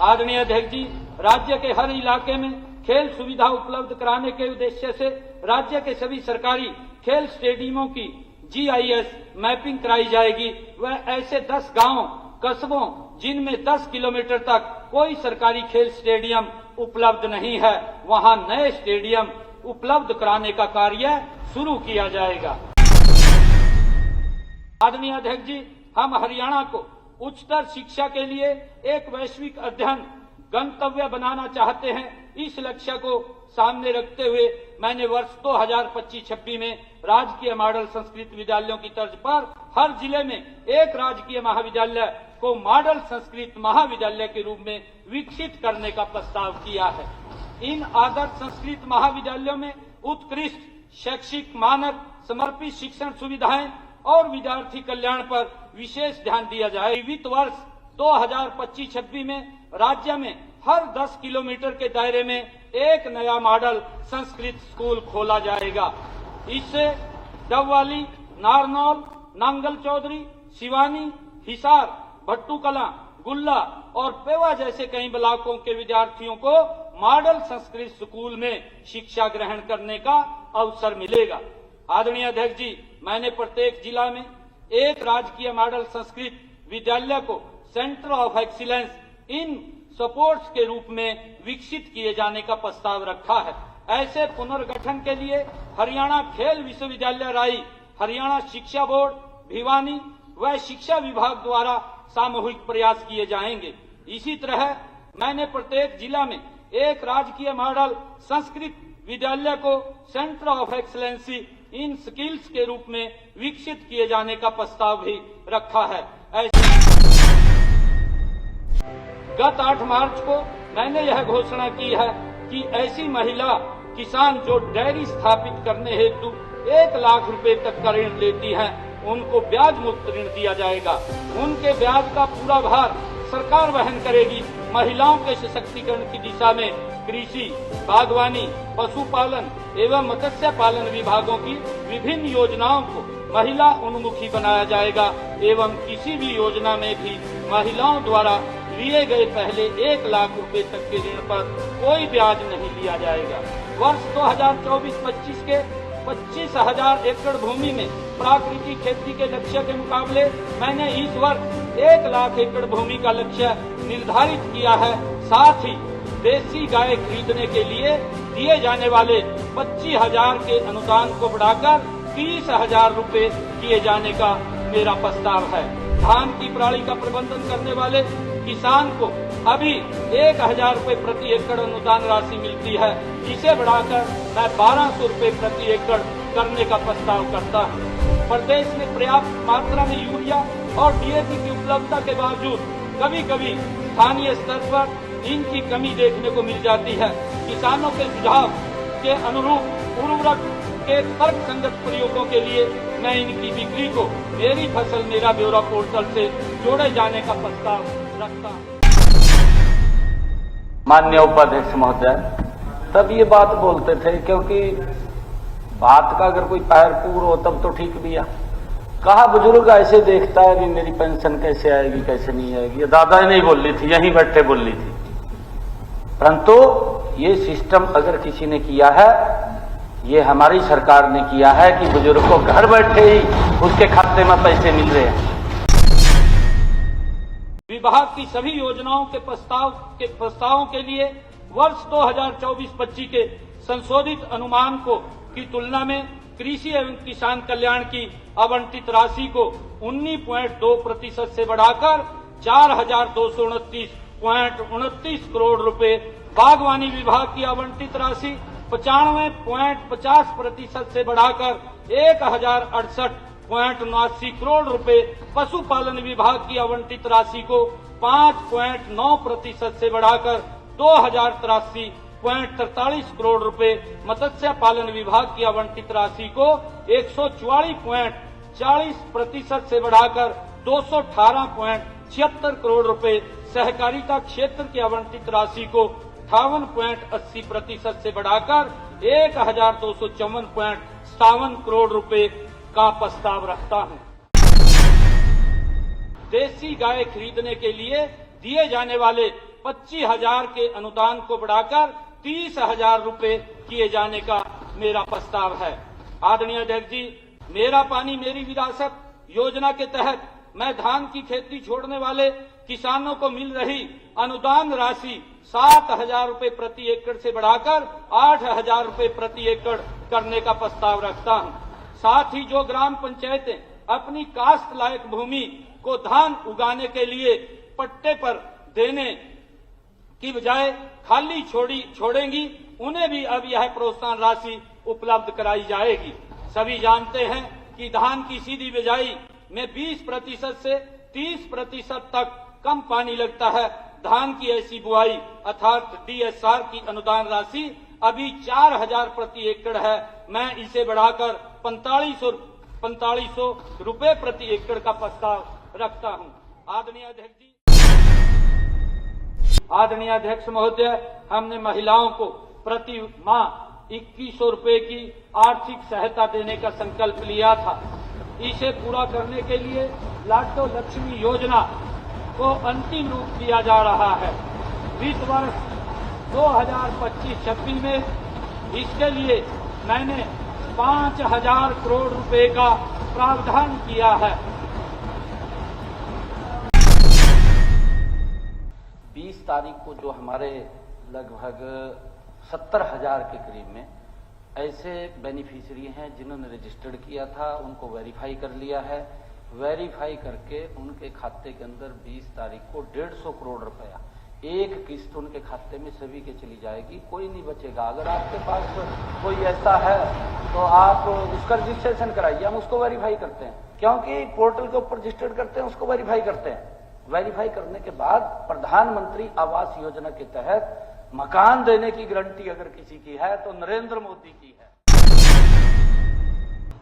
आदरणीय अध्यक्ष जी, राज्य के हर इलाके में खेल सुविधा उपलब्ध कराने के उद्देश्य से राज्य के सभी सरकारी खेल स्टेडियमों की GIS मैपिंग कराई जाएगी। वह ऐसे 10 गांव कस्बों जिनमें 10 किलोमीटर तक कोई सरकारी खेल स्टेडियम उपलब्ध नहीं है, वहां नए स्टेडियम उपलब्ध कराने का कार्य शुरू किया जाएगा। आदरणीय अध्यक्ष जी, हम हरियाणा को उच्चतर शिक्षा के लिए एक वैश्विक अध्ययन गंतव्य बनाना चाहते हैं। इस लक्ष्य को सामने रखते हुए मैंने वर्ष 2025-26 में राजकीय मॉडल संस्कृत विद्यालयों की तर्ज पर हर जिले में एक राजकीय महाविद्यालय को मॉडल संस्कृत महाविद्यालय के रूप में विकसित करने का प्रस्ताव किया है। इन आदर्श संस्कृत महाविद्यालयों में उत्कृष्ट शैक्षिक मानक, समर्पित शिक्षण सुविधाएं और विद्यार्थी कल्याण पर विशेष ध्यान दिया जाए। वित्त वर्ष 2025-26 में राज्य में हर 10 किलोमीटर के दायरे में एक नया मॉडल संस्कृत स्कूल खोला जाएगा। इससे डबवाली, नारनौल, नांगल चौधरी, सिवानी, हिसार, भट्टूकला, गुल्ला और पेवा जैसे कई ब्लॉकों के विद्यार्थियों को मॉडल संस्कृत स्कूल में शिक्षा ग्रहण करने का अवसर मिलेगा। आदरणीय अध्यक्ष जी, मैंने प्रत्येक जिला में एक राजकीय मॉडल संस्कृत विद्यालय को centre of excellence in supports के रूप में विकसित किए जाने का प्रस्ताव रखा है। ऐसे पुनर्गठन के लिए हरियाणा खेल विश्वविद्यालय राई, हरियाणा शिक्षा बोर्ड भिवानी व शिक्षा विभाग द्वारा सामूहिक प्रयास किए जाएंगे। इसी तरह मैंने प्रत्येक जिला में एक राजकीय मॉडल संस्कृत विद्यालय को centre of excellency in skills के रूप में विकसित किए जाने का प्रस्ताव भी रखा है। गत 8 मार्च को मैंने यह घोषणा की है कि ऐसी महिला किसान जो डेयरी स्थापित करने हेतु 1 लाख रुपए तक का ऋण लेती हैं, उनको ब्याज मुक्त ऋण दिया जाएगा। उनके ब्याज का पूरा भार सरकार वहन करेगी। महिलाओं के सशक्तिकरण की दिशा में कृषि, बागवानी, पशुपालन एवं मत्स्य पालन विभागों की विभिन्न योजनाओं को महिला उन्मुखी बनाया जाएगा एवं किसी भी योजना में भी महिलाओं द्वारा लिए गए पहले 1 लाख रुपए तक के ऋण पर कोई ब्याज नहीं लिया जाएगा। वर्ष 2024-25 के 25,000 एकड़ भूमि में प्राकृतिक खेती के लक्ष्य के मुकाबले मैंने इस वर्ष 1 लाख एकड़ भूमि का लक्ष्य निर्धारित किया है। साथ ही देसी गाय खरीदने के लिए दिए जाने वाले 25,000 के अनुदान को बढ़ाकर 30,000 रुपए किए जाने का मेरा प्रस्ताव है। धान की पराली का प्रबंधन करने वाले किसान को अभी 1,000 रुपए प्रति एकड़ अनुदान राशि मिलती है। इसे बढ़ाकर मैं 1,200 रुपए प्रति एकड़ करने का प्रस्ताव करता हूँ। प्रदेश में पर्याप्त मात्रा में यूरिया और DAP की उपलब्धता के बावजूद कभी कभी स्थानीय स्तर पर इनकी कमी देखने को मिल जाती है। किसानों के सुझाव के अनुरूप उर्वरक के तर्क संगत प्रयोगों के लिए मैं इनकी बिक्री को मेरी फसल मेरा ब्यौरा पोर्टल से जोड़े जाने का प्रस्ताव रखता हूँ। माननीय उपाध्यक्ष महोदय तब ये बात बोलते थे, क्योंकि बात का अगर कोई पैर पूर हो तब तो ठीक भी है। कहा बुजुर्ग ऐसे देखता है कि मेरी पेंशन कैसे आएगी कैसे नहीं आएगी। ये दादा नहीं बोल रही थी, यहीं बैठे बोल रही थी। परंतु ये सिस्टम अगर किसी ने किया है, ये हमारी सरकार ने किया है कि बुजुर्ग को घर बैठे ही उसके खाते में पैसे मिल रहे हैं। विभाग की सभी योजनाओं के प्रस्तावों के लिए वर्ष 2024-25 के संशोधित अनुमान की तुलना में कृषि एवं किसान कल्याण की आवंटित राशि को 19.2% से बढ़ाकर 4,229.29 करोड़ रुपए, बागवानी विभाग की आवंटित राशि 95.50% से बढ़ाकर 1,068.79 करोड़ रुपए, पशुपालन विभाग की आवंटित राशि को 5.9% से बढ़ाकर 2,083.43 करोड़ रुपए, मत्स्य पालन विभाग की आवंटित राशि को 144.40% से बढ़ाकर 218.76 करोड़ रुपए, सहकारिता क्षेत्र की आवंटित राशि को 58.80% से बढ़ाकर 1,254.57 करोड़ रुपए का प्रस्ताव रखता हूं। देसी गाय खरीदने के लिए दिए जाने वाले 25,000 के अनुदान को बढ़ाकर 30,000 रुपए किए जाने का मेरा प्रस्ताव है। आदरणीय अध्यक्ष जी, मेरा पानी मेरी विरासत योजना के तहत मैं धान की खेती छोड़ने वाले किसानों को मिल रही अनुदान राशि 7,000 रुपए प्रति एकड़ से बढ़ाकर 8,000 रुपए प्रति एकड़ करने का प्रस्ताव रखता हूं। साथ ही जो ग्राम पंचायतें अपनी काश्त लायक भूमि को धान उगाने के लिए पट्टे पर देने की बजाय खाली छोड़ेंगी, उन्हें भी अब यह प्रोत्साहन राशि उपलब्ध कराई जाएगी। सभी जानते हैं कि धान की सीधी बिजाई में 20% से 30% तक कम पानी लगता है। धान की ऐसी बुआई अर्थात DSR की अनुदान राशि अभी 4,000 प्रति एकड़ है। मैं इसे बढ़ाकर 4500 रुपए प्रति एकड़ का प्रस्ताव रखता हूं। आदरणीय अध्यक्ष जी, आदरणीय अध्यक्ष महोदय, हमने महिलाओं को प्रति माह 2100 रुपए की आर्थिक सहायता देने का संकल्प लिया था। इसे पूरा करने के लिए लाडो लक्ष्मी योजना को अंतिम रूप दिया जा रहा है। वित्त वर्ष 2025-26 में इसके लिए मैंने 5,000 करोड़ रुपए का प्रावधान किया है। 20 तारीख को जो हमारे लगभग 70,000 के करीब में ऐसे बेनिफिशियरी हैं जिन्होंने रजिस्टर्ड किया था, उनको वेरीफाई कर लिया है। वेरीफाई करके उनके खाते के अंदर 20 तारीख को 150 करोड़ रुपया एक किस्त उनके खाते में सभी के चली जाएगी, कोई नहीं बचेगा। अगर आपके पास कोई ऐसा है तो आप उसका रजिस्ट्रेशन कराइए, हम उसको वेरीफाई करते हैं, क्योंकि पोर्टल के ऊपर रजिस्टर्ड करते हैं, उसको वेरीफाई करते हैं। वेरीफाई करने के बाद प्रधानमंत्री आवास योजना के तहत मकान देने की गारंटी अगर किसी की है तो नरेंद्र मोदी की है।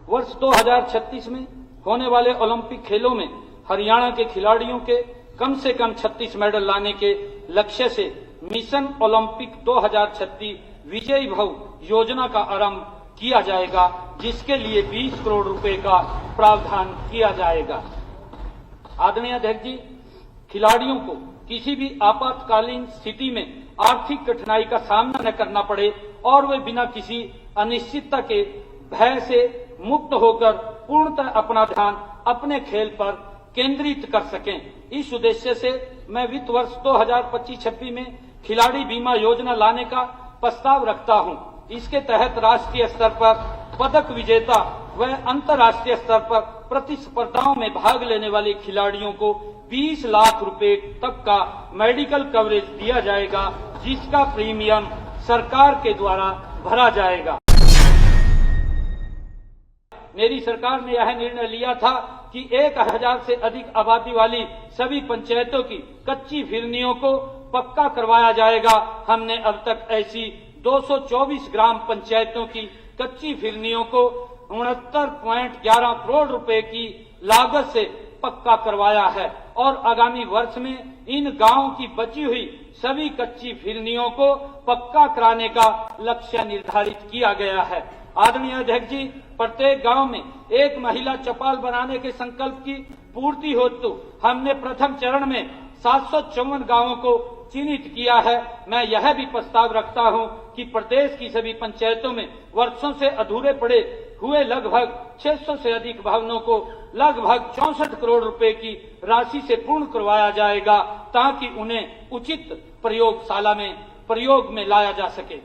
वर्ष 2036 में होने वाले ओलंपिक खेलों में हरियाणा के खिलाड़ियों के कम से कम 36 मेडल लाने के लक्ष्य से मिशन ओलंपिक 2036 विजयी भव योजना का आरंभ किया जाएगा, जिसके लिए 20 करोड़ रुपए का प्रावधान किया जाएगा। आदरणीय अध्यक्ष जी, खिलाड़ियों को किसी भी आपातकालीन स्थिति में आर्थिक कठिनाई का सामना न करना पड़े और वे बिना किसी अनिश्चितता के भय से मुक्त होकर पूर्णतः अपना ध्यान अपने खेल पर केंद्रित कर सकें। इस उद्देश्य से मैं वित्त वर्ष 2025-26 में खिलाड़ी बीमा योजना लाने का प्रस्ताव रखता हूं। इसके तहत राष्ट्रीय स्तर पर पदक विजेता व अंतर्राष्ट्रीय स्तर पर प्रतिस्पर्धाओं में भाग लेने वाले खिलाड़ियों को 20 लाख रुपए तक का मेडिकल कवरेज दिया जाएगा, जिसका प्रीमियम सरकार के द्वारा भरा जाएगा। मेरी सरकार ने यह निर्णय लिया था कि 1,000 से अधिक आबादी वाली सभी पंचायतों की कच्ची फिरनियों को पक्का करवाया जाएगा। हमने अब तक ऐसी 224 ग्राम पंचायतों की कच्ची फिरनियों को 69.11 करोड़ रुपए की लागत से पक्का करवाया है और आगामी वर्ष में इन गांवों की बची हुई सभी कच्ची फिरनियों को पक्का कराने का लक्ष्य निर्धारित किया गया है। आदरणीय अध्यक्ष जी, प्रत्येक गांव में एक महिला चौपाल बनाने के संकल्प की पूर्ति हेतु हमने प्रथम चरण में 754 गांवों को चिन्हित किया है। मैं यह भी प्रस्ताव रखता हूं कि प्रदेश की सभी पंचायतों में वर्षों से अधूरे पड़े हुए लगभग 600 से अधिक भवनों को लगभग 64 करोड़ रुपए की राशि से पूर्ण करवाया जाएगा, ताकि उन्हें उचित प्रयोगशाला में प्रयोग में लाया जा सके।